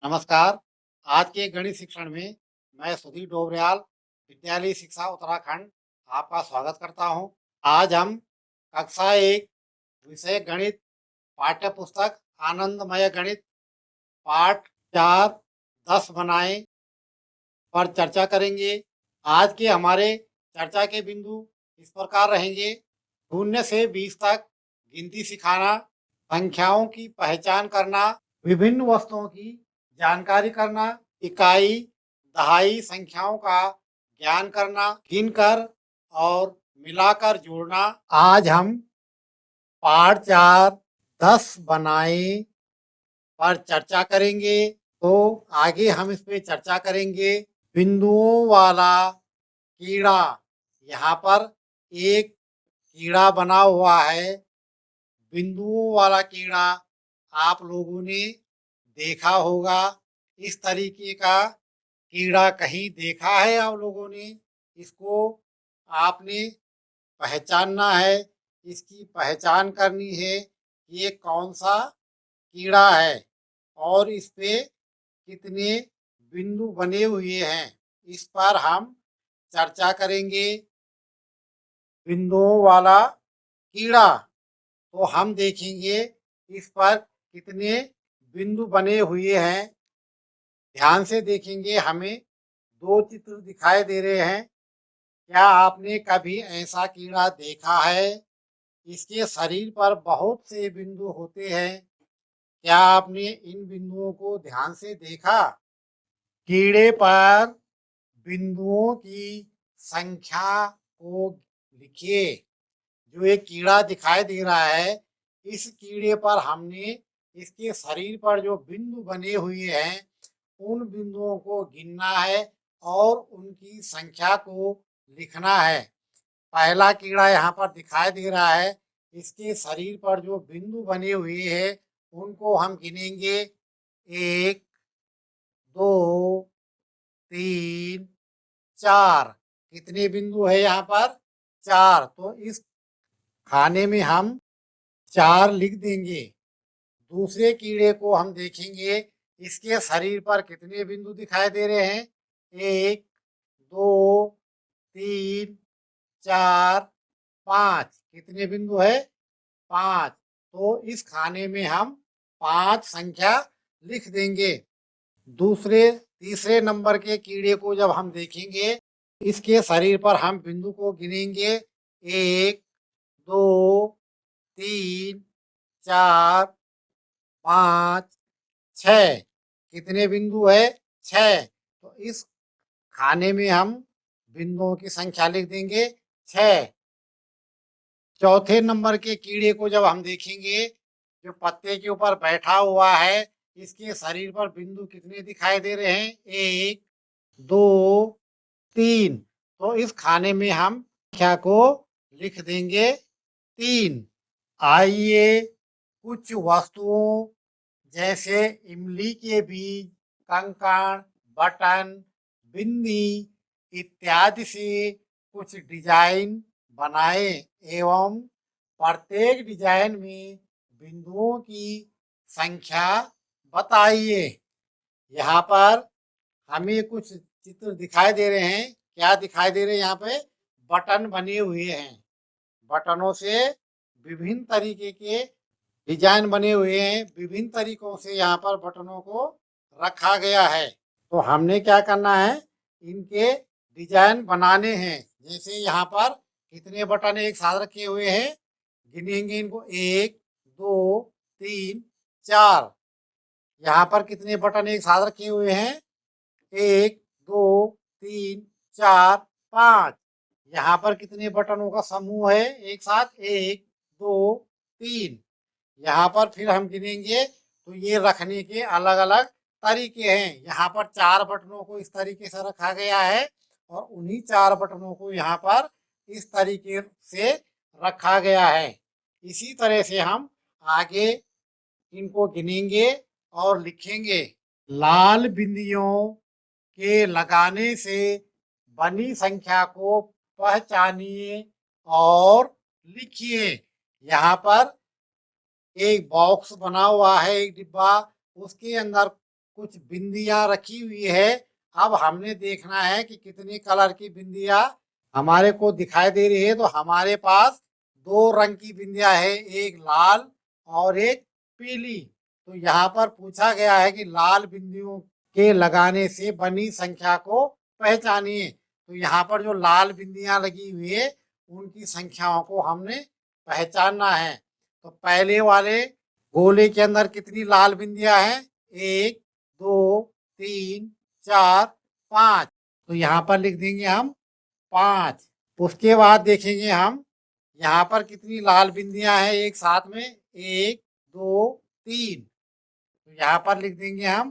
नमस्कार। आज के गणित शिक्षण में मैं सुधीर डोबरियाल, विद्यालय शिक्षा उत्तराखंड आपका स्वागत करता हूं। आज हम कक्षा 1 विषय गणित पाठ्य पुस्तक आनंदमय गणित पाठ 4 10 बनाएं पर चर्चा करेंगे। आज के हमारे चर्चा के बिंदु इस प्रकार रहेंगे। 0 से 20 तक गिनती सिखाना, संख्याओं की पहचान करना, विभिन्न वस्तुओं की जानकारी करना, इकाई, दहाई संख्याओं का ज्ञान करना, गिनकर और मिलाकर जोड़ना। आज हम पाठ 4 10 बनाएं पर चर्चा करेंगे। तो आगे हम इस पे चर्चा करेंगे। बिंदुओं वाला कीड़ा, यहाँ पर एक कीड़ा बना हुआ है। बिंदुओं वाला कीड़ा आप लोगों ने देखा होगा। इस तरीके का कीड़ा कहीं देखा है आप लोगों ने? इसको आपने पहचानना है, इसकी पहचान करनी है। ये कौन सा कीड़ा है और इस पे कितने बिंदु बने हुए हैं, इस पर हम चर्चा करेंगे। बिंदुओं वाला कीड़ा, तो हम देखेंगे इस पर कितने बिंदु बने हुए हैं। ध्यान से देखेंगे, हमें दो चित्र दिखाई दे रहे हैं। क्या आपने कभी ऐसा कीड़ा देखा है? इसके शरीर पर बहुत से बिंदु होते हैं। क्या आपने इन बिंदुओं को ध्यान से देखा? कीड़े पर बिंदुओं की संख्या को लिखिए। जो एक कीड़ा दिखाई दे रहा है, इस कीड़े पर हमने इसके शरीर पर जो बिंदु बने हुए हैं, उन बिंदुओं को गिनना है और उनकी संख्या को लिखना है। पहला कीड़ा यहाँ पर दिखाई दे रहा है। इसके शरीर पर जो बिंदु बने हुए हैं, उनको हम गिनेंगे। 1 2 3 4। कितने बिंदु है यहाँ पर? 4। तो इस खाने में हम 4 लिख देंगे। दूसरे कीड़े को हम देखेंगे, इसके शरीर पर कितने बिंदु दिखाई दे रहे हैं? 1 2 3 4 5। कितने बिंदु है? 5। तो इस खाने में हम 5 संख्या लिख देंगे। तीसरे नंबर के कीड़े को जब हम देखेंगे, इसके शरीर पर हम बिंदु को गिनेंगे। 1 2 3 4 5 6। कितने बिंदु है? 6। तो इस खाने में हम बिंदुओं की संख्या लिख देंगे 6। चौथे नंबर के कीड़े को जब हम देखेंगे, जो पत्ते के ऊपर बैठा हुआ है, इसके शरीर पर बिंदु कितने दिखाई दे रहे हैं? 1 2 3। तो इस खाने में हम संख्या को लिख देंगे 3। आइए कुछ वस्तुओं जैसे इमली के बीज, कंकड़, बटन, बिंदी इत्यादि से कुछ डिजाइन बनाए एवं प्रत्येक डिजाइन में बिंदुओं की संख्या बताइए। यहाँ पर हमें कुछ चित्र दिखाई दे रहे हैं। क्या दिखाई दे रहे हैं? यहाँ पे बटन बने हुए हैं। बटनों से विभिन्न तरीके के डिजाइन बने हुए हैं। विभिन्न तरीकों से यहाँ पर बटनों को रखा गया है। तो हमने क्या करना है? इनके डिजाइन बनाने हैं। जैसे यहाँ पर कितने बटन एक साथ रखे हुए हैं, गिनेंगे इनको। 1 2 3 4। यहाँ पर कितने बटन एक साथ रखे हुए हैं? 1 2 3 4 5। यहाँ पर कितने बटनों का समूह है एक साथ? 1 2 3। यहाँ पर फिर हम गिनेंगे, तो ये रखने के अलग अलग तरीके हैं। यहाँ पर 4 बटनों को इस तरीके से रखा गया है और उन्हीं 4 बटनों को यहाँ पर इस तरीके से रखा गया है। इसी तरह से हम आगे इनको गिनेंगे और लिखेंगे। लाल बिंदियों के लगाने से बनी संख्या को पहचानिए और लिखिए। यहाँ पर एक बॉक्स बना हुआ है, एक डिब्बा, उसके अंदर कुछ बिंदियां रखी हुई है। अब हमने देखना है कि कितनी कलर की बिंदियां हमारे को दिखाई दे रही है। तो हमारे पास दो रंग की बिंदियां है, एक लाल और एक पीली। तो यहाँ पर पूछा गया है कि लाल बिंदियों के लगाने से बनी संख्या को पहचानिए। तो यहाँ पर जो लाल बिंदियां लगी हुई है उनकी संख्याओं को हमने पहचानना है। तो पहले वाले गोले के अंदर कितनी लाल बिंदियां हैं? 1, 2, 3, 4, 5। तो यहाँ पर लिख देंगे हम 5। उसके बाद देखेंगे हम यहाँ पर कितनी लाल बिंदियां हैं एक साथ में, 1, 2, 3। तो यहाँ पर लिख देंगे हम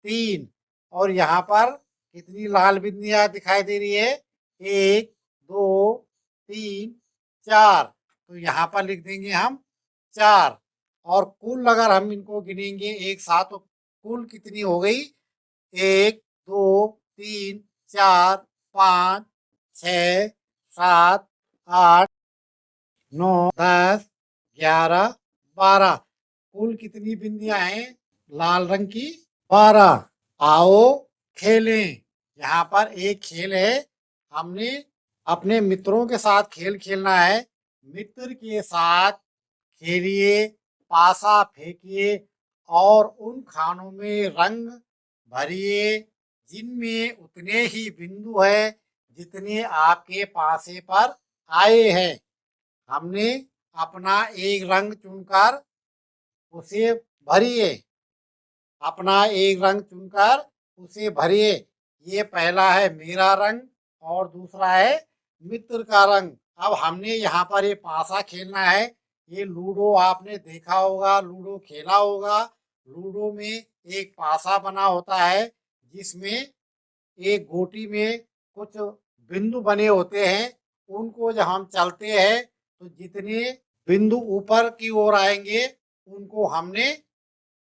3। और यहाँ पर कितनी लाल बिंदियां दिखाई दे रही है? 1, 2, 3, 4। तो यहाँ पर लिख देंगे हम 4। और कुल अगर हम इनको गिनेंगे एक साथ तो कुल कितनी हो गई? 1, 2, 3, 4, 5, 6, 7, 8, 9, 10, 11, 12। कुल कितनी बिंदियां हैं लाल रंग की? 12। आओ खेलें। यहाँ पर एक खेल है, हमने अपने मित्रों के साथ खेल खेलना है। मित्र के साथ खेलिए, पासा फेंकिए और उन खानों में रंग भरिए जिनमें उतने ही बिंदु है जितने आपके पासे पर आए हैं। हमने अपना एक रंग चुनकर उसे भरिए। अपना एक रंग चुनकर उसे भरिए। ये पहला है मेरा रंग और दूसरा है मित्र का रंग। अब हमने यहाँ पर ये पासा खेलना है। ये लूडो आपने देखा होगा, लूडो खेला होगा। लूडो में एक पासा बना होता है जिसमें एक गोटी में कुछ बिंदु बने होते हैं। उनको जब हम चलते हैं तो जितने बिंदु ऊपर की ओर आएंगे उनको हमने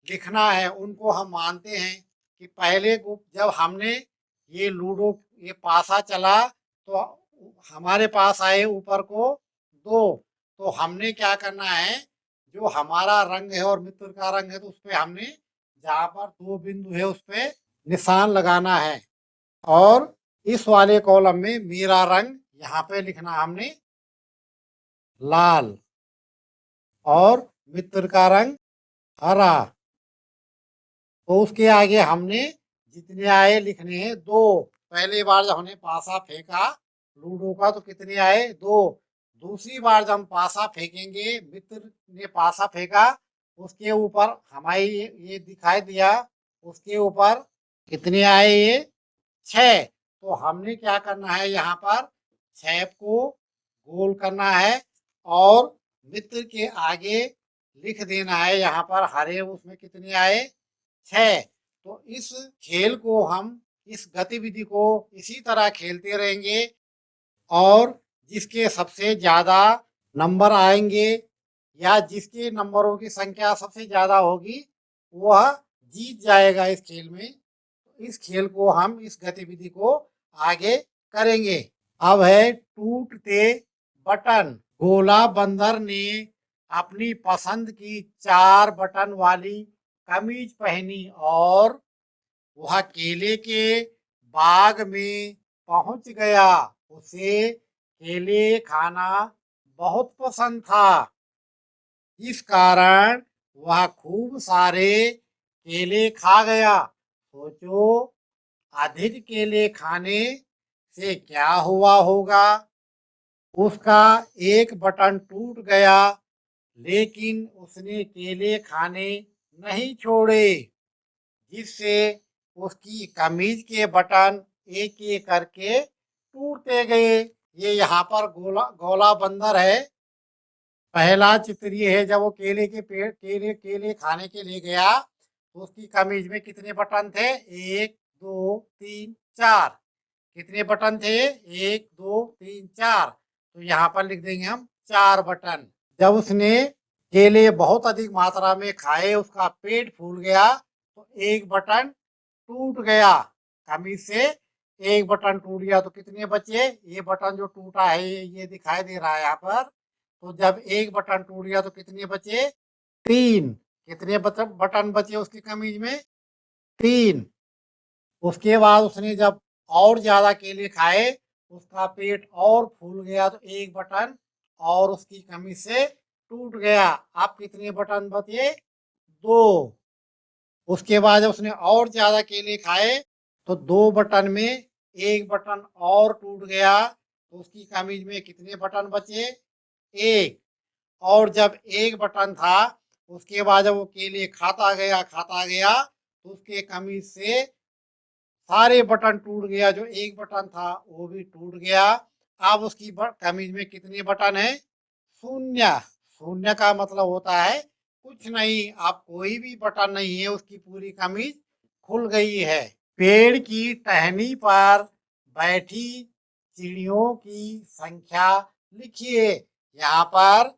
लिखना है। उनको हम मानते हैं कि पहले जब हमने ये लूडो ये पासा चला तो हमारे पास आए ऊपर को 2। तो हमने क्या करना है, जो हमारा रंग है और मित्र का रंग है तो उस पे हमने जहाँ पर 2 बिंदु है उस पे निशान लगाना है। और इस वाले कॉलम में मेरा रंग यहाँ पे लिखना हमने लाल और मित्र का रंग हरा। तो उसके आगे हमने जितने आए लिखने हैं 2। पहली बार जब हमने पासा फेंका लूडो का तो कितने आए? 2। दूसरी बार जब हम पासा फेंकेंगे, मित्र ने पासा फेंका, उसके ऊपर हमारी ये दिखाई दिया, उसके ऊपर कितने आए? ये 6। तो हमने क्या करना है, यहाँ पर 6 को गोल करना है और मित्र के आगे लिख देना है। यहाँ पर हरे उसमें कितने आए? 6। तो इस खेल को हम इस गतिविधि को इसी तरह खेलते रहेंगे और जिसके सबसे ज्यादा नंबर आएंगे या जिसके नंबरों की संख्या सबसे ज्यादा होगी वह जीत जाएगा इस खेल में। इस खेल को हम इस गतिविधि को आगे करेंगे। अब है टूटते बटन। गोला बंदर ने अपनी पसंद की 4 बटन वाली कमीज पहनी और वह केले के बाग में पहुंच गया। उसे केले खाना बहुत पसंद था, इस कारण वह खूब सारे केले खा गया। सोचो अधिक केले खाने से क्या हुआ होगा? उसका एक बटन टूट गया लेकिन उसने केले खाने नहीं छोड़े, जिससे उसकी कमीज के बटन एक एक करके टूटते गए। ये यहाँ पर गोला गोला बंदर है। पहला चित्र ये है, जब वो केले के पेड़ केले खाने के लिए गया तो उसकी कमीज में कितने बटन थे? 1, 2, 3, 4। कितने बटन थे? 1, 2, 3, 4। तो यहाँ पर लिख देंगे हम 4 बटन। जब उसने केले बहुत अधिक मात्रा में खाए, उसका पेट फूल गया तो एक बटन टूट गया कमीज से। एक बटन टूट गया तो कितने बचे? ये बटन जो टूटा है ये दिखाई दे रहा है यहाँ पर। तो जब एक बटन टूट गया तो कितने बचे? 3। कितने बटन बचे उसकी कमीज में? 3। उसके बाद उसने जब और ज्यादा केले खाए, उसका पेट और फूल गया तो एक बटन और उसकी कमी से टूट गया। अब कितने बटन बचे? 2। उसके बाद जब उसने और ज्यादा केले खाए तो 2 बटन में एक बटन और टूट गया, तो उसकी कमीज में कितने बटन बचे? 1। और जब एक बटन था, उसके बाद जब वो केले खाता गया तो उसके कमीज से सारे बटन टूट गया, जो एक बटन था वो भी टूट गया। अब उसकी कमीज में कितने बटन है? 0। शून्य का मतलब होता है कुछ नहीं, अब कोई भी बटन नहीं है, उसकी पूरी कमीज खुल गई है। पेड़ की टहनी पर बैठी चिड़ियों की संख्या लिखिए। यहाँ पर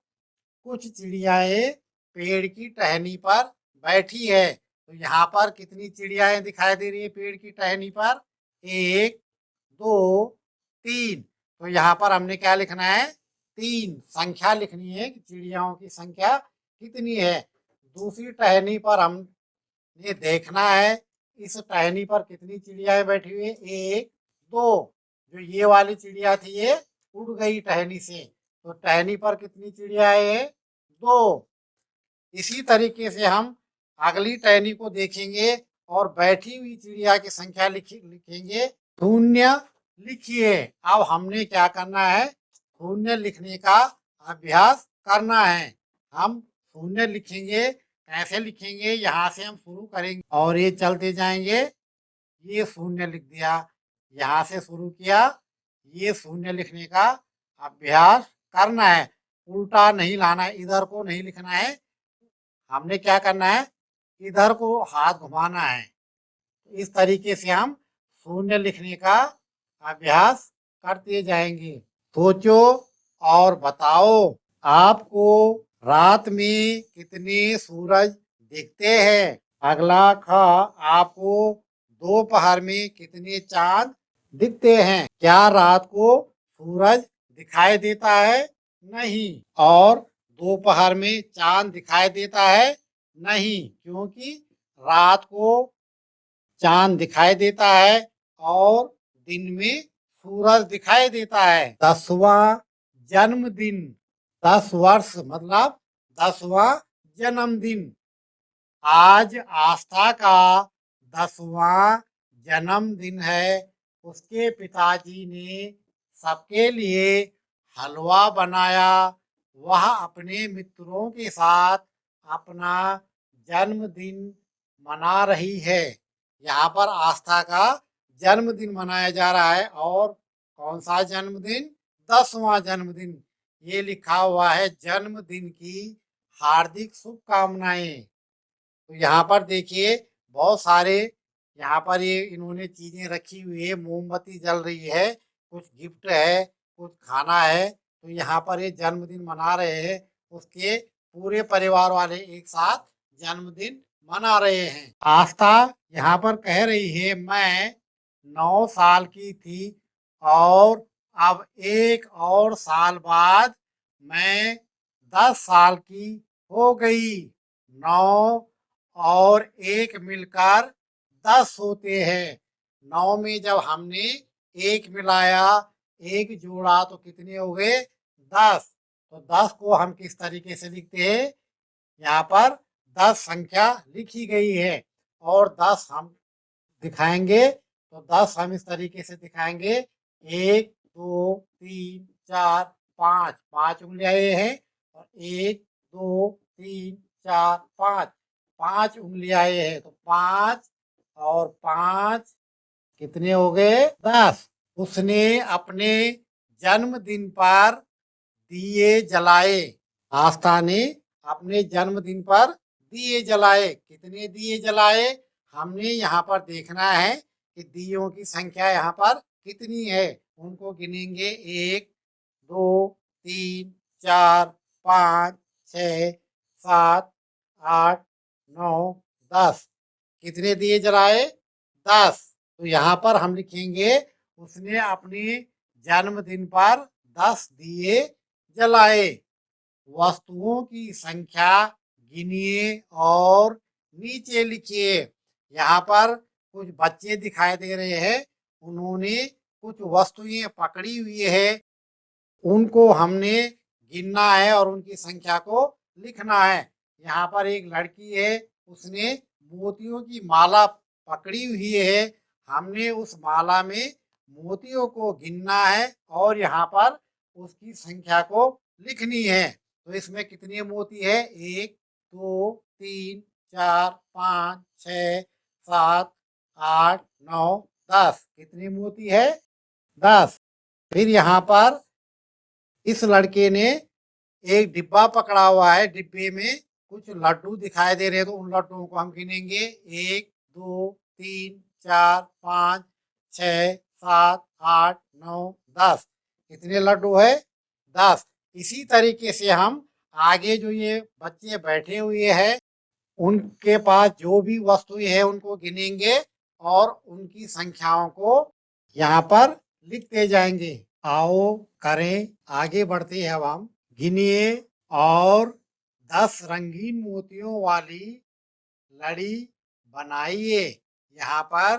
कुछ चिड़ियाएं पेड़ की टहनी पर बैठी है, तो यहाँ पर कितनी चिड़ियाएं दिखाई दे रही है पेड़ की टहनी पर? 1, 2, 3। तो यहाँ पर हमने क्या लिखना है? 3 संख्या लिखनी है कि चिड़ियाओं की संख्या कितनी है। दूसरी टहनी पर हमने देखना है इस टहनी पर कितनी चिड़ियाएं बैठी हुई है। 1, 2। जो ये वाली चिड़िया थी ये उड़ गई टहनी से, तो टहनी पर कितनी चिड़ियाएं है? 2। इसी तरीके से हम अगली टहनी को देखेंगे और बैठी हुई चिड़िया की संख्या लिखेंगे। 0 लिखिए। अब हमने क्या करना है? 0 लिखने का अभ्यास करना है। हम 0 लिखेंगे। कैसे लिखेंगे? यहाँ से हम शुरू करेंगे और ये चलते जाएंगे। ये 0 लिख दिया, यहाँ से शुरू किया, ये 0 लिखने का अभ्यास करना है। उल्टा नहीं लाना है, इधर को नहीं लिखना है। हमने क्या करना है? इधर को हाथ घुमाना है। इस तरीके से हम 0 लिखने का अभ्यास करते जाएंगे। सोचो और बताओ, आपको रात में कितने सूरज दिखते हैं? अगला ख, आपको दोपहर में कितने चांद दिखते हैं? क्या रात को सूरज दिखाई देता है? नहीं। और दोपहर में चांद दिखाई देता है? नहीं, क्योंकि रात को चांद दिखाई देता है और दिन में सूरज दिखाई देता है। 10वां जन्मदिन, 10 वर्ष मतलब 10वां जन्मदिन। आज आस्था का 10वां जन्मदिन है। उसके पिताजी ने सबके लिए हलवा बनाया। वह अपने मित्रों के साथ अपना जन्मदिन मना रही है। यहाँ पर आस्था का जन्मदिन मनाया जा रहा है। और कौन सा जन्मदिन? 10वां जन्मदिन। ये लिखा हुआ है जन्मदिन की हार्दिक शुभकामनाएं। तो यहाँ पर देखिए बहुत सारे यहाँ पर ये इन्होंने चीजें रखी हुई है, मोमबत्ती जल रही है, कुछ गिफ्ट है, कुछ खाना है। तो यहाँ पर ये जन्मदिन मना रहे हैं, उसके पूरे परिवार वाले एक साथ जन्मदिन मना रहे हैं। आस्था यहाँ पर कह रही है, मैं 9 साल की थी और अब 1 और साल बाद मैं 10 साल की हो गई। 9 और 1 मिलकर 10 होते हैं। 9 में जब हमने 1 मिलाया, 1 जोड़ा तो कितने हो गए? 10। तो 10 को हम किस तरीके से लिखते हैं? यहाँ पर 10 संख्या लिखी गई है और 10 हम दिखाएंगे। तो 10 हम इस तरीके से दिखाएंगे। 1, 2, 3, 4, 5, 5 उंगलियां ये हैं और 1, 2, 3, 4, 5, 5 उंगलियां ये है। तो 5 और 5 कितने हो गए? 10। उसने अपने जन्मदिन पर दिए जलाए। आस्था ने अपने जन्मदिन पर दिए जलाए। कितने दिए जलाए? हमने यहाँ पर देखना है कि दियों की संख्या यहाँ पर कितनी है। उनको गिनेंगे। 1, 2, 3, 4, 5, 6, 7, 8, 9, 10। कितने दिए जलाए? 10। तो यहाँ पर हम लिखेंगे उसने अपने जन्मदिन पर 10 दिए जलाए। वस्तुओं की संख्या गिनिए और नीचे लिखिए। यहाँ पर कुछ बच्चे दिखाई दे रहे हैं, उन्होंने कुछ वस्तुएं पकड़ी हुई है, उनको हमने गिनना है और उनकी संख्या को लिखना है। यहाँ पर एक लड़की है, उसने मोतियों की माला पकड़ी हुई है, हमने उस माला में मोतियों को गिनना है और यहाँ पर उसकी संख्या को लिखनी है। तो इसमें कितने मोती है? 1, 2, 3, 4, 5, 6, 7, 8, 9, 10। कितने मोती है? 10। फिर यहाँ पर इस लड़के ने एक डिब्बा पकड़ा हुआ है, डिब्बे में कुछ लड्डू दिखाई दे रहे हैं, तो उन लड्डुओं को हम गिनेंगे। 1, 2, 3, 4, 5, 6, 7, 8, 9, 10। कितने लड्डू है? 10। इसी तरीके से हम आगे जो ये बच्चे बैठे हुए हैं, उनके पास जो भी वस्तुएं हैं उनको गिनेंगे और उनकी संख्याओं को यहाँ पर लिखते जाएंगे। आओ करें, आगे बढ़ते हैं। अब हम गिनिए और 10 रंगीन मोतियों वाली लड़ी बनाइए। यहाँ पर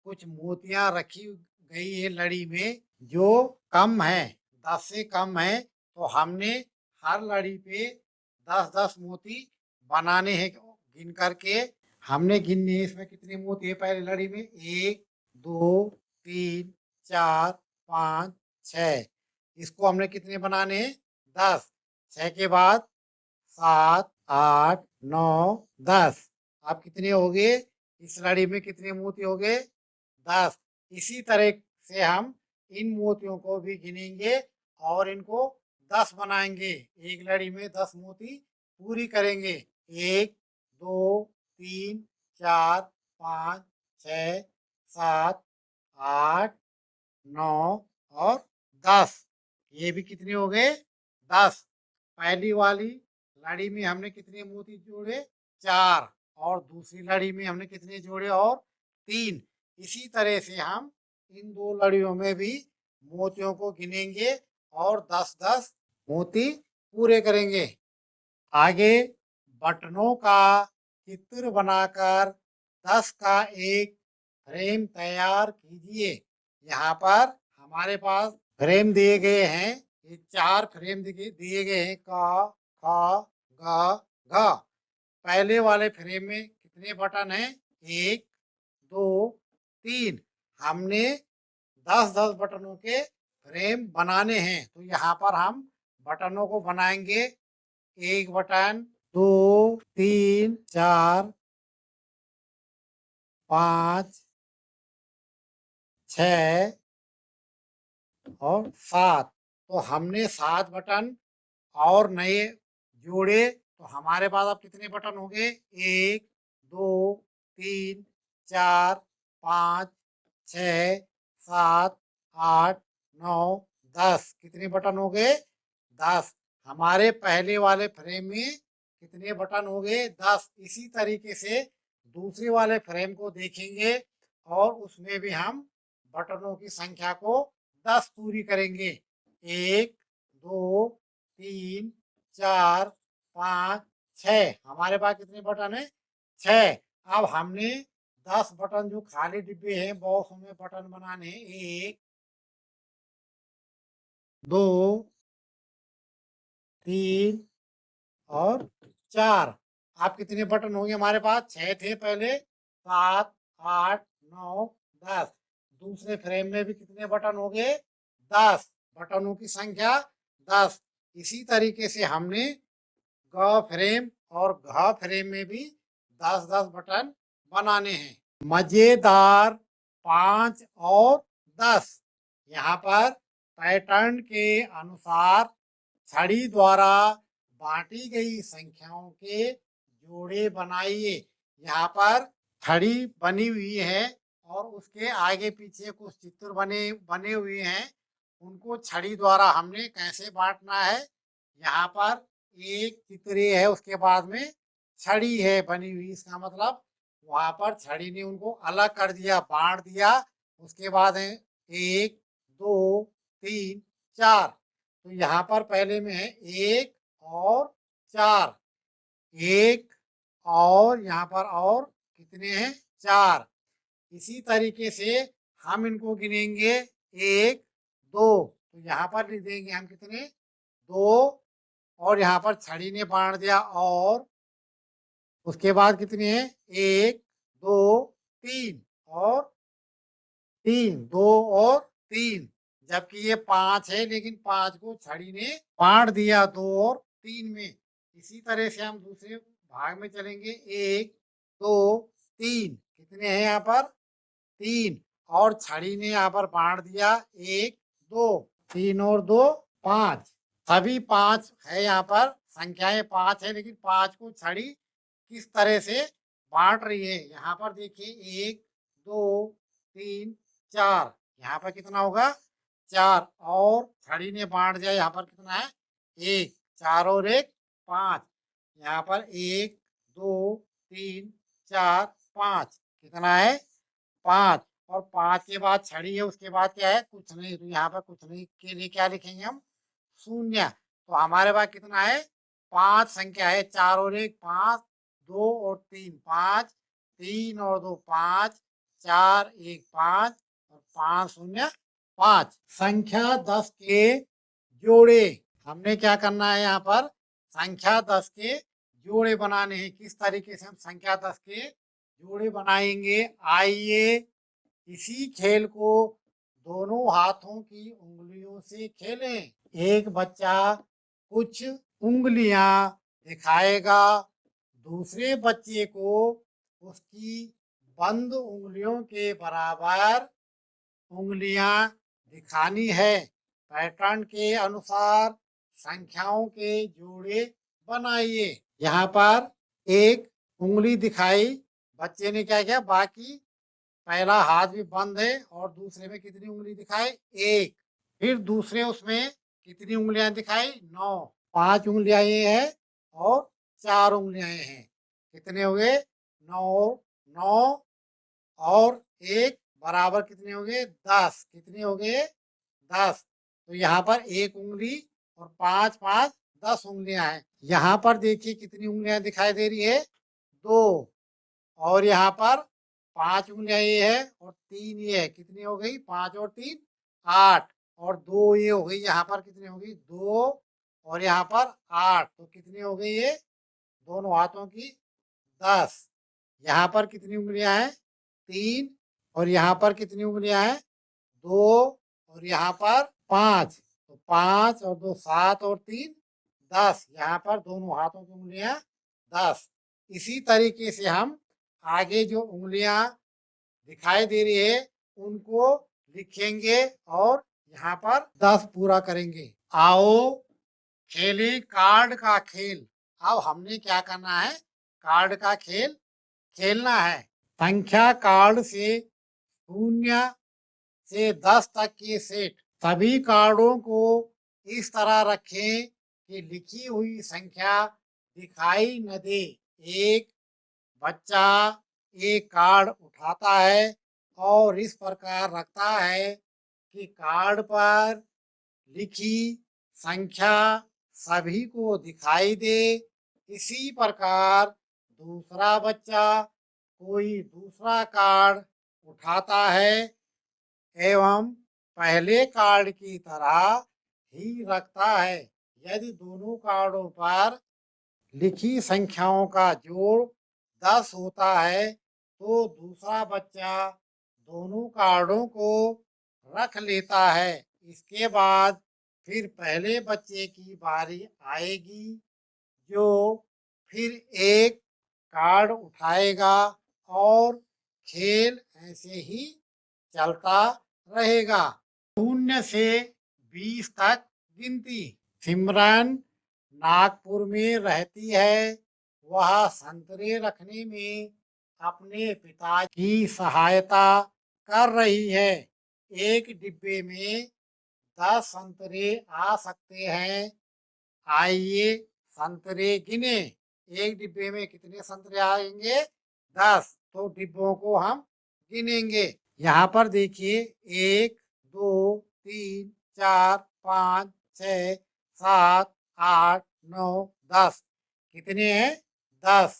कुछ मोतियां रखी गई है लड़ी में जो कम है, 10 से कम है, तो हमने हर लड़ी पे 10-10 मोती बनाने हैं। गिन करके हमने गिनने हैं, इसमें कितने मोती है पहले लड़ी में? 1, 2, 3, 4, 5, 6। इसको हमने कितने बनाने हैं? 10। 6 के बाद 7, 8, 9, 10। अब कितने हो गए? इस लड़ी में कितने मोती हो गए? 10। इसी तरह से हम इन मोतियों को भी गिनेंगे और इनको 10 बनाएंगे। एक लड़ी में 10 मोती पूरी करेंगे। 1, 2, 3, 4, 5, 6, 7, 8, 9 और 10। ये भी कितने हो गए? 10। पहली वाली लड़ी में हमने कितने मोती जोड़े? 4। और दूसरी लड़ी में हमने कितने जोड़े? और 3। इसी तरह से हम इन दो लड़ियों में भी मोतियों को गिनेंगे और 10-10 मोती पूरे करेंगे। आगे बटनों का चित्र बनाकर 10 का एक फ्रेम तैयार कीजिए। यहाँ पर हमारे पास फ्रेम दिए गए हैं, ये 4 फ्रेम दिए गए हैं, क, ख, ग, घ। पहले वाले फ्रेम में कितने बटन हैं? 1, 2, 3। हमने 10-10 बटनों के फ्रेम बनाने हैं, तो यहाँ पर हम बटनों को बनाएंगे। 1 बटन, 2, 3, 4, 5, 6 और 7। तो हमने 7 बटन और नए जोड़े, तो हमारे पास अब कितने बटन हो गए? 1, 2, 3, 4, 5, 6, 7, 8, 9, 10। कितने बटन हो गए? 10। हमारे पहले वाले फ्रेम में कितने बटन हो गए? 10। इसी तरीके से दूसरे वाले फ्रेम को देखेंगे और उसमें भी हम बटनों की संख्या को 10 पूरी करेंगे। 1, 2, 3, 4, 5, 6। हमारे पास कितने बटन है? 6। अब हमने 10 बटन जो खाली डिब्बे हैं बॉक्स में बटन बनाने हैं। 1, 2, 3 और 4। आप कितने बटन होंगे? हमारे पास 6 थे पहले। 7, 8, 9, 10। दूसरे फ्रेम में भी कितने बटन हो गए? 10। बटनों की संख्या 10। इसी तरीके से हमने ग फ्रेम और घ फ्रेम में भी 10-10 बटन बनाने हैं। मजेदार 5 और 10। यहाँ पर पैटर्न के अनुसार छड़ी द्वारा बांटी गई संख्याओं के जोड़े बनाइए। यहाँ पर छड़ी बनी हुई है और उसके आगे पीछे कुछ चित्र बने बने हुए हैं, उनको छड़ी द्वारा हमने कैसे बांटना है। यहाँ पर एक चित्र ये है, उसके बाद में छड़ी है बनी हुई, इसका मतलब वहां पर छड़ी ने उनको अलग कर दिया, बांट दिया। उसके बाद है 1, 2, 3, 4। तो यहाँ पर पहले में है 1 और 4। 1 और यहाँ पर और कितने हैं? 4। इसी तरीके से हम इनको गिनेंगे 1 2, तो यहाँ पर लिख देंगे हम कितने 2, और यहाँ पर छड़ी ने बांट दिया, और उसके बाद कितने हैं 1 2 3 और 3, 2 और 3, जबकि ये 5 है, लेकिन 5 को छड़ी ने बांट दिया 2 और 3 में। इसी तरह से हम दूसरे भाग में चलेंगे 1 2 3, कितने हैं यहाँ पर 3, और छड़ी ने यहाँ पर बांट दिया 1 2, 3 और 2 5, सभी 5 है, यहाँ पर संख्याएं 5 है, लेकिन 5 को छड़ी किस तरह से बांट रही है। यहाँ पर देखिए 1 2 3 4, यहाँ पर कितना होगा 4, और छड़ी ने बांट दिया यहाँ पर कितना है 1, 4 और 1 5, यहाँ पर 1 2 3 4 5, कितना है 5, और 5 के बाद छड़ी है, उसके बाद क्या है कुछ नहीं, तो यहाँ पर कुछ नहीं के लिए क्या लिखेंगे हम 0। तो हमारे पास कितना है 5 संख्या है, 4 और 1 5, 2 और 3 5, 3 और 2 5, 4 1 5 और 5 0 5। संख्या 10 के जोड़े, हमने क्या करना है यहाँ पर संख्या 10 के जोड़े बनाने हैं। किस तरीके से हम संख्या 10 के जोड़े बनाएंगे, आइए इसी खेल को दोनों हाथों की उंगलियों से खेलें। एक बच्चा कुछ उंगलियां दिखाएगा, दूसरे बच्चे को उसकी बंद उंगलियों के बराबर उंगलियां दिखानी है। पैटर्न के अनुसार संख्याओं के जोड़े बनाइए। यहाँ पर एक उंगली दिखाई, बच्चे ने क्या किया, बाकी पहला हाथ भी बंद है, और दूसरे में कितनी उंगली दिखाई 1, फिर दूसरे उसमें कितनी उंगलियां दिखाई 9, 5 उंगलियां ये है और 4 उंगलियां ये हैं, कितने हो गए 9 9 और 1 बराबर कितने हो गए 10, कितने हो गए 10। तो यहाँ पर 1 उंगली और 5 5 10 उंगलियां हैं। यहाँ पर देखिए कितनी उंगलियां दिखाई दे रही है 2, और यहाँ पर 5 उंगलियां ये है और 3 ये है, कितनी हो गई 5 और 3 8, और 2 ये हो गई, यहाँ पर कितनी हो गई 2, और यहाँ पर 8, तो कितनी हो गई ये दोनों हाथों की 10। यहाँ पर कितनी उंगलियां हैं 3, और यहाँ पर कितनी उंगलियां हैं 2, और यहाँ पर 5, तो 5 और 2 7 और 3 10, यहाँ पर दोनों हाथों की उंगलियां 10। इसी तरीके से हम आगे जो उंगलियां दिखाई दे रही है उनको लिखेंगे और यहाँ पर 10 पूरा करेंगे। आओ खेलें कार्ड का खेल। अब हमने क्या करना है, कार्ड का खेल खेलना है। संख्या कार्ड से 0 से 10 तक के सेट, सभी कार्डों को इस तरह रखें कि लिखी हुई संख्या दिखाई न दे। एक बच्चा एक कार्ड उठाता है और इस प्रकार रखता है कि कार्ड पर लिखी संख्या सभी को दिखाई दे। इसी प्रकार दूसरा बच्चा कोई दूसरा कार्ड उठाता है एवं पहले कार्ड की तरह ही रखता है। यदि दोनों कार्डों पर लिखी संख्याओं का जोड़ 10 होता है तो दूसरा बच्चा दोनों कार्डों को रख लेता है। इसके बाद फिर पहले बच्चे की बारी आएगी जो फिर एक कार्ड उठाएगा और खेल ऐसे ही चलता रहेगा। 0 से 20 तक गिनती। सिमरन नागपुर में रहती है। वह संतरे रखने में अपने पिता की सहायता कर रही है। एक डिब्बे में 10 संतरे आ सकते हैं। आइए संतरे गिने। एक डिब्बे में कितने संतरे आएंगे 10, तो डिब्बों को हम गिनेंगे। यहाँ पर देखिए 1 2 3 4 5 6 7 8 9 10, कितने हैं 10।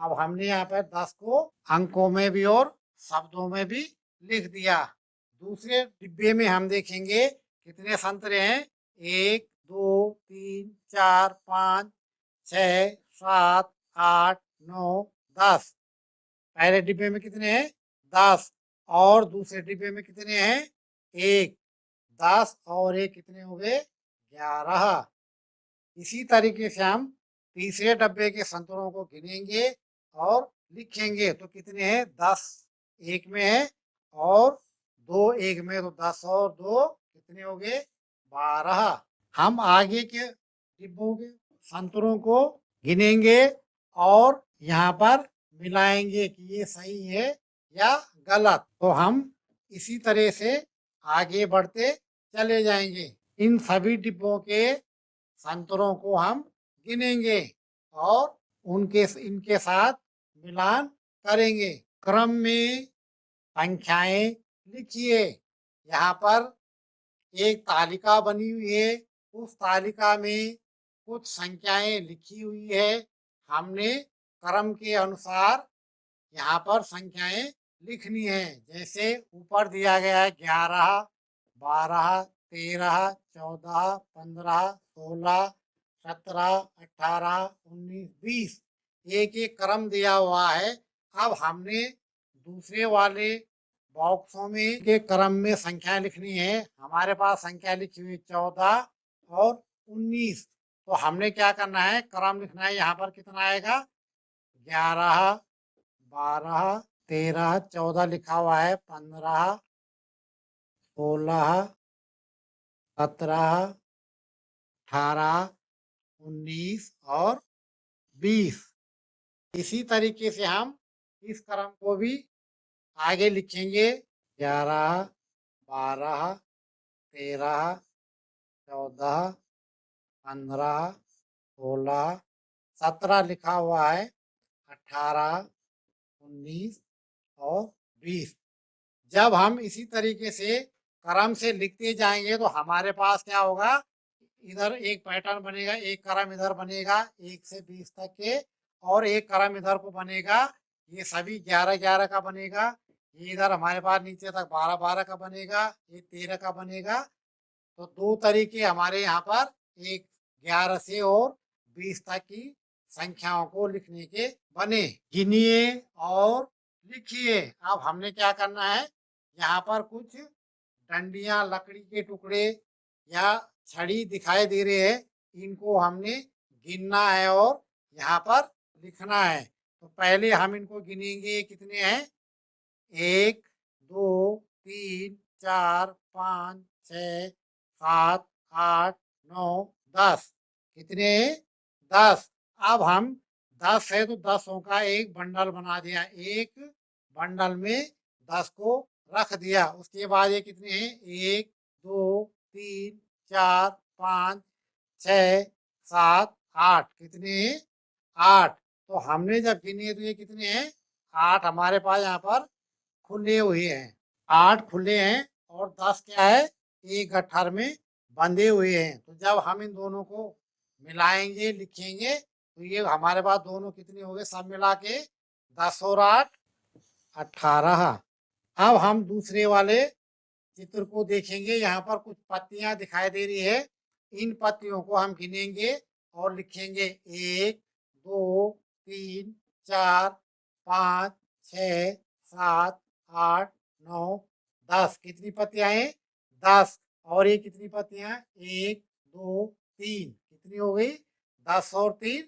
अब हमने यहाँ पर 10 को अंकों में भी और शब्दों में भी लिख दिया। दूसरे डिब्बे में हम देखेंगे कितने संतरे हैं। 1 2 3 4 5 6 7 8 9 10। पहले डिब्बे में कितने हैं 10 और दूसरे डिब्बे में कितने हैं 1। 10 और 1 कितने हो गए 11। इसी तरीके से हम तीसरे डब्बे के संतरों को गिनेंगे और लिखेंगे तो कितने हैं 10 एक में है और 2 एक में, तो 10 और 2 कितने हो गए 12। हम आगे के डिब्बों के संतरों को गिनेंगे और यहाँ पर मिलाएंगे कि ये सही है या गलत। तो हम इसी तरह से आगे बढ़ते चले जाएंगे। इन सभी डिब्बों के संतरों को हम गिनेंगे और इनके साथ मिलान करेंगे। क्रम में संख्याएं लिखिए। यहाँ पर एक तालिका बनी हुई है, उस तालिका में कुछ संख्याएं लिखी हुई है। हमने क्रम के अनुसार यहाँ पर संख्याएं लिखनी है। जैसे ऊपर दिया गया है 11 12 13 14 15 16 17 18 19 20 एक एक क्रम दिया हुआ है। अब हमने दूसरे वाले बॉक्सों में के क्रम में संख्या लिखनी है। हमारे पास संख्या लिखी हुई 14 और 19। तो हमने क्या करना है क्रम लिखना है। यहाँ पर कितना आएगा 11 12 13 14 लिखा हुआ है, 15 16 17 18 19 और 20। इसी तरीके से हम इस क्रम को भी आगे लिखेंगे। 11 12 13 14 15 16 17 लिखा हुआ है, 18 19 और 20। जब हम इसी तरीके से क्रम से लिखते जाएंगे तो हमारे पास क्या होगा, इधर एक पैटर्न बनेगा, एक क्रम इधर बनेगा 1 से 20 तक के और एक क्रम इधर को बनेगा। ये सभी 11 11 का बनेगा। ये इधर हमारे पास नीचे तक 12 12 का बनेगा, ये 13 का बनेगा। तो दो तरीके हमारे यहाँ पर एक 11 से और 20 तक की संख्याओं को लिखने के बने। गिनिए और लिखिए। अब हमने क्या करना है, यहाँ पर कुछ डंडियां लकड़ी के टुकड़े या छड़ी दिखाई दे रहे हैं, इनको हमने गिनना है और यहाँ पर लिखना है। तो पहले हम इनको गिनेंगे कितने हैं 1 2 3 4 5 6 7 8 9 10। कितने 10। अब हम 10 है तो 10 का एक बंडल बना दिया, एक बंडल में 10 को रख दिया। उसके बाद ये कितने हैं 1 2 3 4 5 6 7 8। कितने 8। तो हमने जब गिने तो ये कितने हैं 8 हमारे पास यहाँ पर खुले हुए हैं, 8 खुले हैं और 10 क्या है एक गट्ठर में बंधे हुए हैं। तो जब हम इन दोनों को मिलाएंगे लिखेंगे तो ये हमारे पास दोनों कितने हो गए सब मिला के 10 और 8 18। अब हम दूसरे वाले चित्र को देखेंगे। यहाँ पर कुछ पत्तियां दिखाई दे रही है, इन पत्तियों को हम गिनेंगे और लिखेंगे 1 2 3 4 5 6 7 8 9 10। कितनी पत्तियां हैं 10। और ये कितनी पत्तियां 1 2 3 कितनी हो गई 10 और 3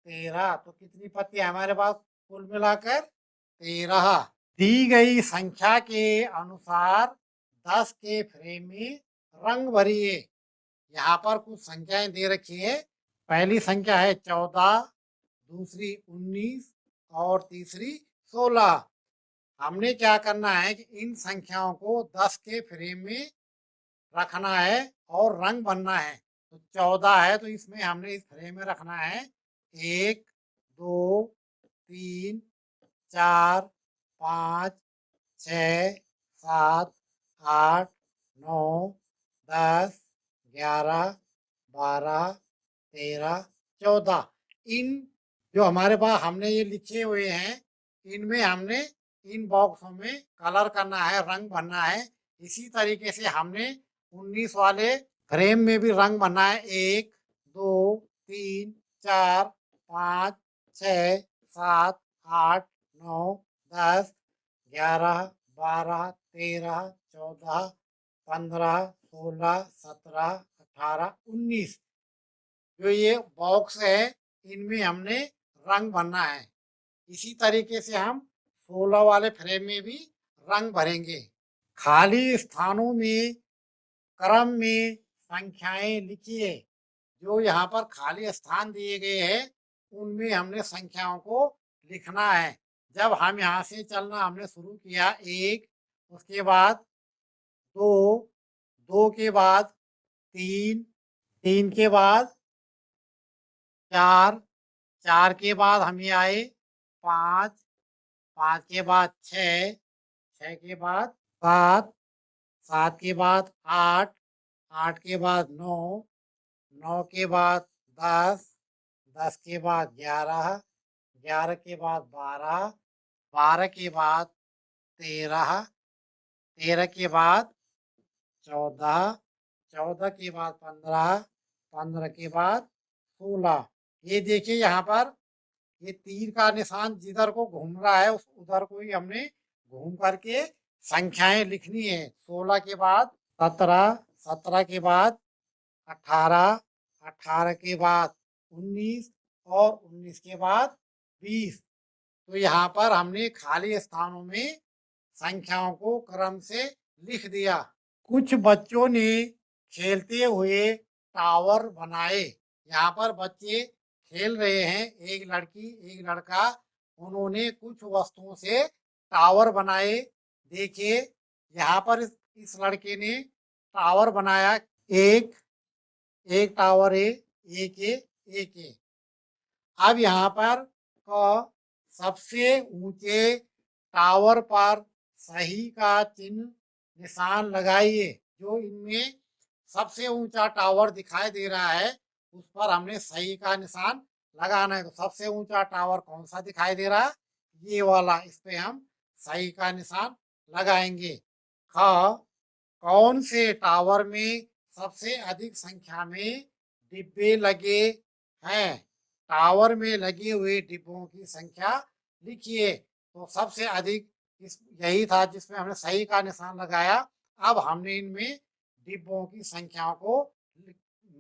13। तो कितनी पत्तियां हमारे पास कुल मिलाकर 13। दी गई संख्या के अनुसार 10 के फ्रेम में रंग भरिए। यहाँ पर कुछ संख्याएं दे रखी है। पहली संख्या है 14, दूसरी 19 और तीसरी 16। हमने क्या करना है कि इन संख्याओं को 10 के फ्रेम में रखना है और रंग भरना है। तो 14 है तो इसमें हमने इस फ्रेम में रखना है 1 2 3 4 5 6 7 8 9 10 11 12 13 14। इन जो हमारे पास हमने ये लिखे हुए हैं, इनमें हमने इन बॉक्सों में कलर करना है, रंग भरना है। इसी तरीके से हमने 19 वाले फ्रेम में भी रंग भरना है। 1, 2, 3, 4, 5, 6, 7, 8, 9, 10, 11, 12, 13, 14, 15, 16, 17, 18, 19 जो ये बॉक्स है, इनमें हमने रंग भरना है। इसी तरीके से हम 16 वाले फ्रेम में भी रंग भरेंगे। खाली स्थानों में क्रम में संख्याएं लिखिए। जो यहाँ पर खाली स्थान दिए गए हैं, उनमें हमने संख्याओं को लिखना है। जब हम यहाँ से चलना हमने शुरू किया, 1, उसके बाद 2, 2 के बाद 3, 3 के बाद 4, 4 के बाद हम ये आए 5, 5 के बाद 6, 6 के बाद 7, 7 के बाद 8, 8 के बाद 9, 9 के बाद 10, 10 के बाद 11, 11 के बाद 12, 12 के बाद 13, 13 के बाद 14, 14 के बाद 15, 15 के बाद 16। ये देखिए यहाँ पर ये तीर का निशान जिधर को घूम रहा है उस उधर को ही हमने घूम करके संख्याएं लिखनी है। 16 के बाद 17, 17 के बाद 18, 18 के बाद 19 और 19 के बाद 20। तो यहाँ पर हमने खाली स्थानों में संख्याओं को क्रम से लिख दिया। कुछ बच्चों ने खेलते हुए टावर बनाए। यहाँ पर बच्चे खेल रहे हैं, एक लड़की एक लड़का। उन्होंने कुछ वस्तुओं से टावर बनाए। देखिए यहाँ पर इस लड़के ने टावर बनाया, एक एक टावर है, एक है, एक है। अब यहाँ पर सबसे ऊंचे टावर पर सही का चिन्ह निशान लगाइए। जो इनमें सबसे ऊंचा टावर दिखाई दे रहा है, उस पर हमने सही का निशान लगाना है। तो सबसे ऊंचा टावर कौन सा दिखाई दे रहा है? ये वाला। इस पे हम सही का निशान लगाएंगे। कौन से टावर में सबसे अधिक संख्या में डिब्बे लगे हैं? टावर में लगे हुए डिब्बों की संख्या लिखिए। तो सबसे अधिक यही था जिसमें हमने सही का निशान लगाया। अब हमने इनमें डिब्बों की संख्याओं को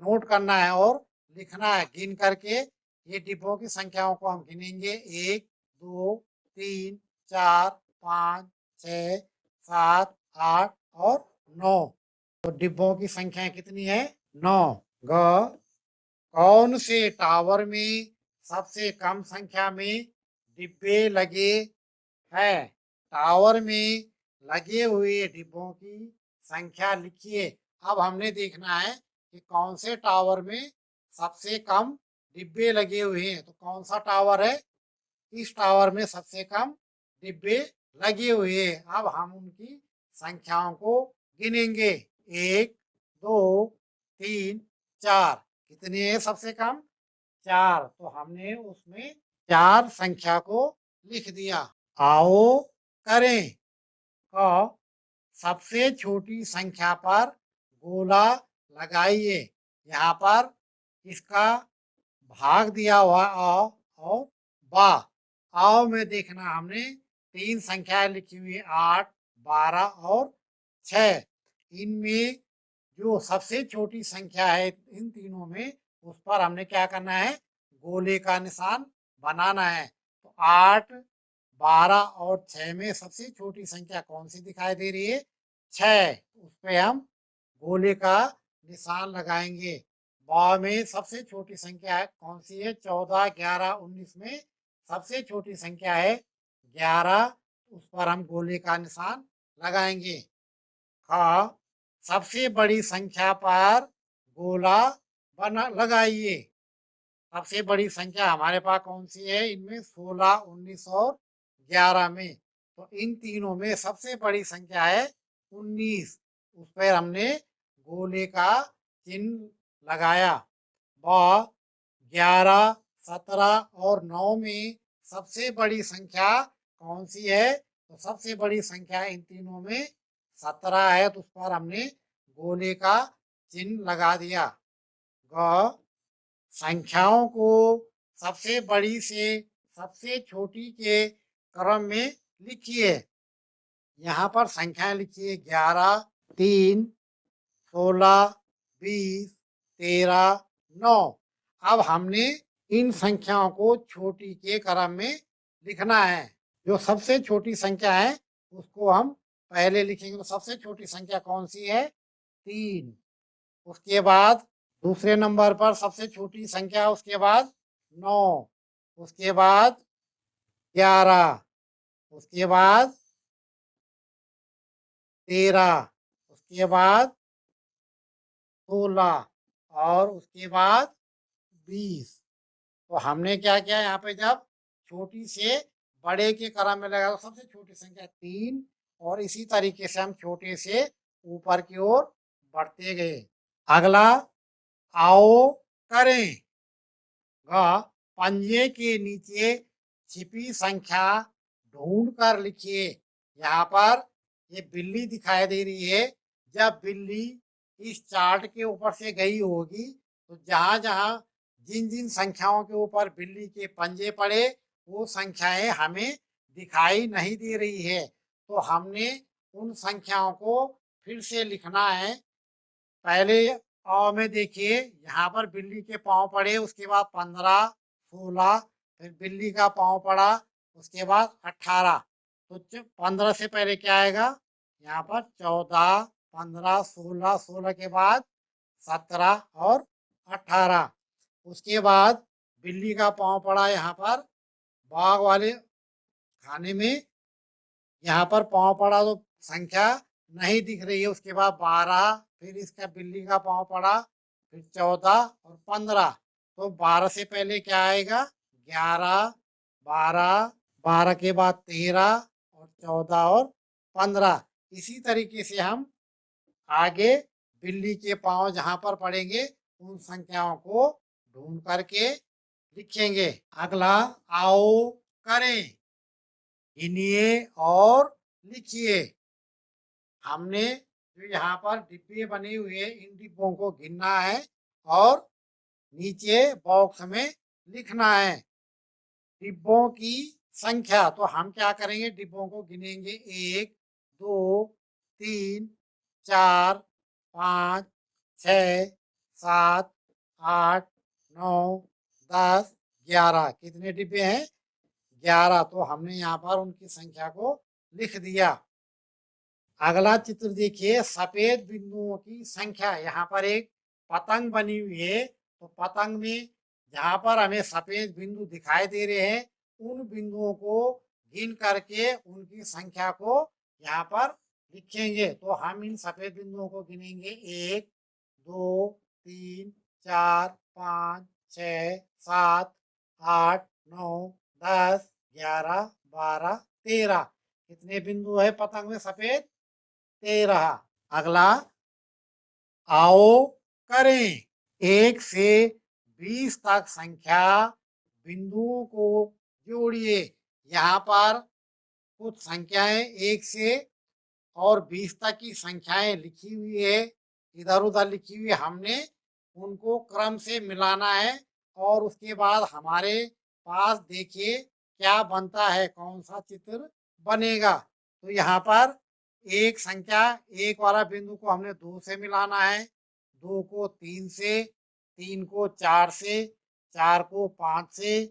नोट करना है और लिखना है गिन करके। ये डिब्बों की संख्याओं को हम गिनेंगे, 1, 2, 3, 4, 5, 6, 7, 8 और 9। तो डिब्बों की संख्या कितनी है? 9। कौन से टावर में सबसे कम संख्या में डिब्बे लगे हैं? टावर में लगे हुए डिब्बों की संख्या लिखिए। अब हमने देखना है कि कौन से टावर में सबसे कम डिब्बे लगे हुए हैं। तो कौन सा टावर है? इस टावर में सबसे कम डिब्बे लगे हुए हैं। अब हम उनकी संख्याओं को गिनेंगे, 1, 2, 3, 4। कितने हैं सबसे कम? 4। तो हमने उसमें 4 संख्या को लिख दिया। आओ करें। सबसे छोटी संख्या पर गोला लगाइए। यहाँ पर इसका भाग दिया हुआ आ और बा। आओ में देखना हमने 3 संख्याएं लिखी हुई है, 8, 12 और 6। इनमें जो सबसे छोटी संख्या है इन तीनों में, उस पर हमने क्या करना है? गोले का निशान बनाना है। तो 8, 12 और 6 में सबसे छोटी संख्या कौन सी दिखाई दे रही है? 6। उस पे हम गोले का निशान लगाएंगे। में सबसे छोटी संख्या है कौन सी है? 14, 11, 19 में सबसे छोटी संख्या है 11। उस पर हम गोले का निशान लगाएंगे। सबसे बड़ी संख्या पर गोला बना लगाइए। सबसे बड़ी संख्या हमारे पास कौन सी है? इनमें 16, 19 और 11 में। तो इन तीनों में सबसे बड़ी संख्या है 19। उस पर हमने गोले का चिन्ह लगाया। 11 17 और 9 में सबसे बड़ी संख्या कौन सी है? तो सबसे बड़ी संख्या इन तीनों में 17 है, तो उस पर हमने गोले का चिन्ह लगा दिया। ग संख्याओं को सबसे बड़ी से सबसे छोटी के क्रम में लिखिए। यहाँ पर संख्याएं लिखिए 11, 3, 16, 20, 13, 9। अब हमने इन संख्याओं को छोटी के क्रम में लिखना है। जो सबसे छोटी संख्या है उसको हम पहले लिखेंगे। तो सबसे छोटी संख्या कौन सी है? 3। उसके बाद दूसरे नंबर पर सबसे छोटी संख्या, उसके बाद 9, उसके बाद 11, उसके बाद 13, उसके बाद 16 और उसके बाद 20। तो हमने क्या किया यहाँ पे, जब छोटी से बड़े के क्रम में लगा तो सबसे छोटी संख्या 3 और इसी तरीके से हम छोटे से ऊपर की ओर बढ़ते गए। अगला आओ करें। पंजे के नीचे छिपी संख्या ढूंढ कर लिखिए। यहाँ पर ये बिल्ली दिखाई दे रही है। जब बिल्ली इस चार्ट के ऊपर से गई होगी तो जहां जहां जिन जिन संख्याओं के ऊपर बिल्ली के पंजे पड़े वो संख्याएं हमें दिखाई नहीं दे रही है। तो हमने उन संख्याओं को फिर से लिखना है। पहले पाँव में देखिए, यहाँ पर बिल्ली के पाँव पड़े, उसके बाद 15, 16, फिर बिल्ली का पाँव पड़ा, उसके बाद 18। तो 15 से पहले क्या आएगा? यहाँ पर 14, 15, 16, 16 के बाद 17 और 18। उसके बाद बिल्ली का पाँव पड़ा यहाँ पर बाघ वाले खाने में, यहाँ पर पाँव पड़ा तो संख्या नहीं दिख रही है। उसके बाद 12, फिर इसका बिल्ली का पाँव पड़ा, फिर 14 और 15। तो 12 से पहले क्या आएगा? 11, 12, 12 के बाद 13 और 14 और 15। इसी तरीके से हम आगे बिल्ली के पाँव जहाँ पर पड़ेंगे उन संख्याओं को ढूंढ करके लिखेंगे। अगला आओ करें। गिनिए और लिखिए। हमने जो यहाँ पर डिब्बे बने हुए इन डिब्बों को गिनना है और नीचे बॉक्स में लिखना है डिब्बों की संख्या। तो हम क्या करेंगे? डिब्बों को गिनेंगे 1, 2, 3, 4, 5, 6, 7, 8, 9, 10, 11। कितने डिब्बे हैं? 11। तो हमने यहाँ पर उनकी संख्या को लिख दिया। अगला चित्र देखिए, सफेद बिंदुओं की संख्या। यहाँ पर एक पतंग बनी हुई है। तो पतंग में जहाँ पर हमें सफेद बिंदु दिखाई दे रहे हैं उन बिंदुओं को गिन करके उनकी संख्या को यहाँ पर लिखेंगे। तो हम इन सफेद बिंदुओं को गिनेंगे 1, 2, 3, 4, 5, 6, 7, 8, 9, 10, 11, 12, 13। कितने बिंदु है पतंग में सफेद? 13। अगला आओ करें। 1 से 20 तक संख्या बिंदुओं को जोड़िए। यहाँ पर कुछ संख्याएं 1 से और 20 तक की संख्याएं लिखी हुई है, इधर उधर लिखी हुई है। हमने उनको क्रम से मिलाना है और उसके बाद हमारे पास देखिए क्या बनता है, कौन सा चित्र बनेगा। तो यहाँ पर एक संख्या, एक वाला बिंदु को हमने 2 से मिलाना है, 2 को 3 से, 3 को 4 से, 4 को 5 से,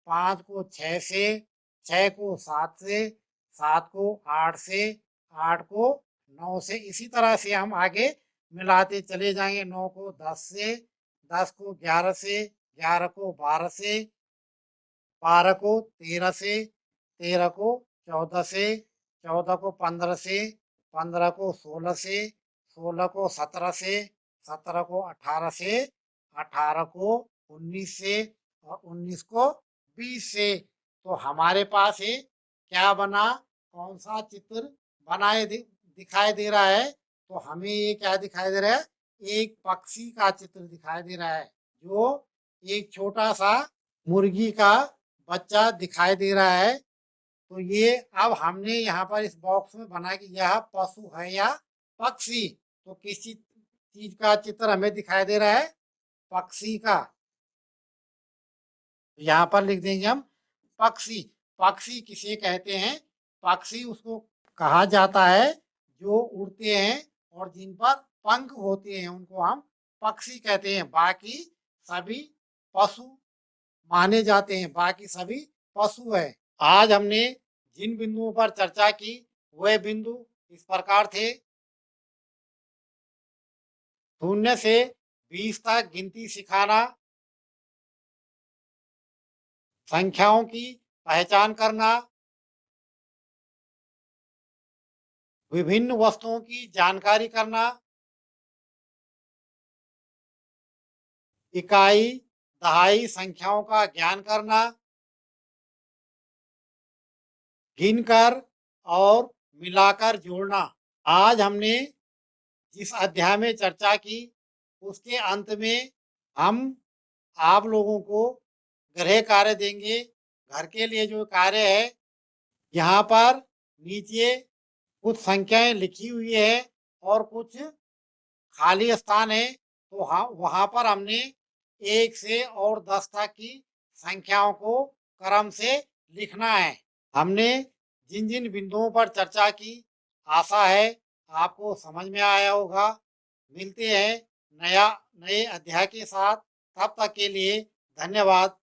5 को 6 से, 6 को 7 से, 7 को 8 से, 8 को 9 से। इसी तरह से हम आगे मिलाते चले जाएंगे। 9 को 10 से, 10 को 11 से, 11 को 12 से, 12 को 13 से, 13 को 14 से, 14 को 15 से, 15 को 16 से, 16 को 17 से, 17 को 18 से, 18 को 19 से और 19 को 20 से। तो हमारे पास ये क्या बना, कौन सा चित्र बनाए दिखाई दे रहा है? तो हमें ये क्या दिखाई दे रहा है? एक पक्षी का चित्र दिखाई दे रहा है जो एक छोटा सा मुर्गी का बच्चा दिखाई दे रहा है। तो ये अब हमने यहाँ पर इस बॉक्स में बना कि यह पशु है या पक्षी। तो किसी चीज का चित्र हमें दिखाई दे रहा है, पक्षी का। यहाँ पर लिख देंगे हम पक्षी। पक्षी किसे कहते हैं? पक्षी उसको कहा जाता है जो उड़ते हैं और जिन पर पंख होते हैं, उनको हम पक्षी कहते हैं। बाकी सभी पशु माने जाते हैं, बाकी सभी पशु है। आज हमने जिन बिंदुओं पर चर्चा की वह बिंदु इस प्रकार थे। 0 से 20 तक गिनती सिखाना, संख्याओं की पहचान करना, विभिन्न वस्तुओं की जानकारी करना, इकाई दहाई संख्याओं का ज्ञान करना, गिनकर और मिलाकर जोड़ना। आज हमने जिस अध्याय में चर्चा की उसके अंत में हम आप लोगों को गृह कार्य देंगे। घर के लिए जो कार्य है, यहाँ पर नीचे कुछ संख्याएं लिखी हुई है और कुछ खाली स्थान है। तो हाँ, वहाँ पर हमने 1 से और 10 तक की संख्याओं को क्रम से लिखना है। हमने जिन जिन बिंदुओं पर चर्चा की, आशा है आपको समझ में आया होगा। मिलते हैं नए अध्याय के साथ। तब तक के लिए धन्यवाद।